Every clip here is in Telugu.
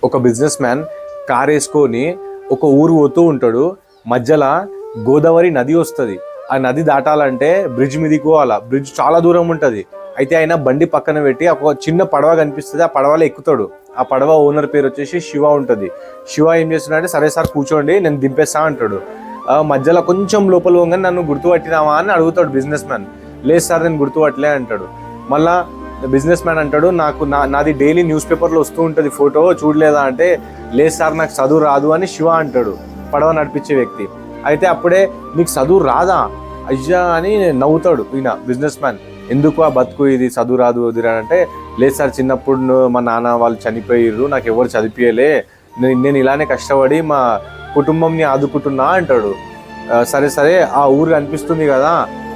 ఒక బిజినెస్ మ్యాన్ కార్ వేసుకొని ఒక ఊరు పోతూ ఉంటాడు. మధ్యలో గోదావరి నది వస్తుంది. ఆ నది దాటాలంటే బ్రిడ్జ్ మీదకి పోవాలా. బ్రిడ్జ్ చాలా దూరం ఉంటుంది. అయితే ఆయన బండి పక్కన పెట్టి ఒక చిన్న పడవ కనిపిస్తుంది, ఆ పడవలో ఎక్కుతాడు. ఆ పడవ ఓనర్ పేరు వచ్చేసి శివ ఉంటుంది. శివ ఏం చేస్తున్నాడంటే, సరే సార్ కూర్చోండి నేను దింపేస్తా అంటాడు. మధ్యలో కొంచెం లోపల పోగానే నన్ను గుర్తుపట్టినావా అని అడుగుతాడు బిజినెస్ మ్యాన్. లేదు సార్ నేను గుర్తుపట్టలే అంటాడు. మళ్ళా బిజినెస్ మ్యాన్ అంటాడు, నాది డైలీ న్యూస్ పేపర్లో వస్తూ ఉంటుంది ఫోటో, చూడలేదా అంటే, లేదు సార్ నాకు చదువు రాదు అని శివ అంటాడు, పడవ నడిపించే వ్యక్తి. అయితే అప్పుడే నీకు చదువు రాదా అయ్యా అని నవ్వుతాడు ఈయన బిజినెస్ మ్యాన్. ఎందుకు ఆ బతుకు, ఇది చదువు రాదు వదిరా అంటే, లేదు సార్ చిన్నప్పుడు మా నాన్న వాళ్ళు చనిపోయారు, నాకు ఎవరు చదివియలే, నేను ఇలానే కష్టపడి మా కుటుంబంని ఆదుకుంటున్నా అంటాడు. సరే సరే ఆ ఊరు కనిపిస్తుంది కదా,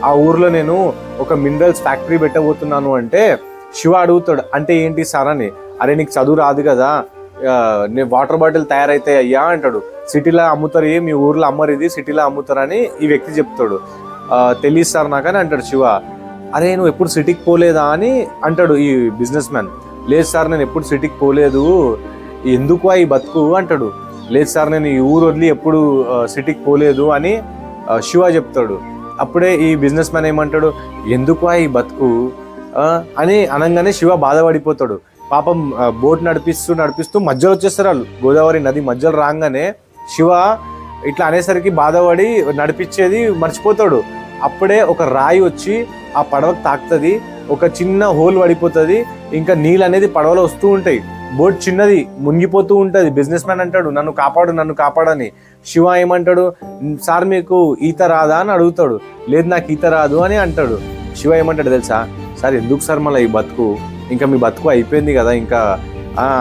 ఆ ఊర్లో నేను ఒక మినరల్స్ ఫ్యాక్టరీ పెట్టబోతున్నాను అంటే శివ అడుగుతాడు, అంటే ఏంటి సార్ అని. అరే నీకు చదువు రాదు కదా, నేను వాటర్ బాటిల్ తయారైతాయి అయ్యా అంటాడు. సిటీలో అమ్ముతారు, మీ ఊర్లో అమ్మరు, ఇది సిటీలో అమ్ముతారని ఈ వ్యక్తి చెప్తాడు. తెలియదు సార్ నాకని అంటాడు శివ. అరే నువ్వు ఎప్పుడు సిటీకి పోలేదా అని అంటాడు ఈ బిజినెస్ మ్యాన్. లేదు సార్ నేను ఎప్పుడు సిటీకి పోలేదు, ఎందుకు ఈ బతుకు అంటాడు. లేదు సార్ నేను ఈ ఊరు వదిలి ఎప్పుడు సిటీకి పోలేదు అని శివ చెప్తాడు. అప్పుడే ఈ బిజినెస్ మ్యాన్ ఏమంటాడు, ఎందుకు ఈ బతుకు అని అనగానే శివ బాధపడిపోతాడు. పాపం బోట్ నడిపిస్తూ మధ్యలో వచ్చేస్తారు వాళ్ళు. గోదావరి నది మధ్యలో రాగానే శివ ఇట్లా అనేసరికి బాధపడి నడిపించేది మర్చిపోతాడు. అప్పుడే ఒక రాయి వచ్చి ఆ పడవకు తాకుతుంది, ఒక చిన్న హోల్ పడిపోతుంది, ఇంకా నీళ్ళు అనేది పడవలో వస్తూ ఉంటాయి. బోట్ చిన్నది మునిగిపోతూ ఉంటుంది. బిజినెస్ మ్యాన్ అంటాడు, నన్ను కాపాడని. శివ ఏమంటాడు, సార్ మీకు ఈత రాదా అని అడుగుతాడు. లేదు నాకు ఈత రాదు అని అంటాడు. శివ ఏమంటాడు తెలుసా, సార్ ఎందుకు సార్ మళ్ళీ ఈ బతుకు, ఇంకా మీ బతుకు అయిపోయింది కదా ఇంకా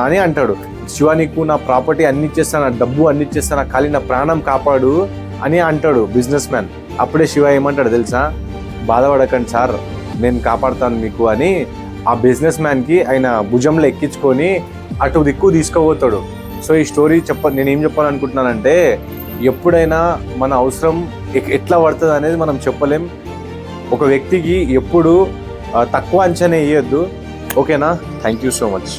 అని అంటాడు. శివ నీకు నా ప్రాపర్టీ అన్ని ఇచ్చేస్తాను, నా డబ్బు అన్ని ఇచ్చేస్తాను, ఖాళీ నా ప్రాణం కాపాడు అని అంటాడు బిజినెస్ మ్యాన్. అప్పుడే శివ ఏమంటాడు తెలుసా, బాధపడకండి సార్ నేను కాపాడుతాను మీకు అని ఆ బిజినెస్ మ్యాన్కి ఆయన భుజంలో ఎక్కించుకొని అటు దిక్కు తీసుకుపోతాడు. సో ఈ స్టోరీ నేనేం చెప్పాలనుకుంటున్నానంటే, ఎప్పుడైనా మన అవసరం ఎట్లా పడుతుంది అనేది మనం చెప్పలేం. ఒక వ్యక్తికి ఎప్పుడు తక్కువ అంచనా వేయొద్దు. ఓకేనా? Thank you so much.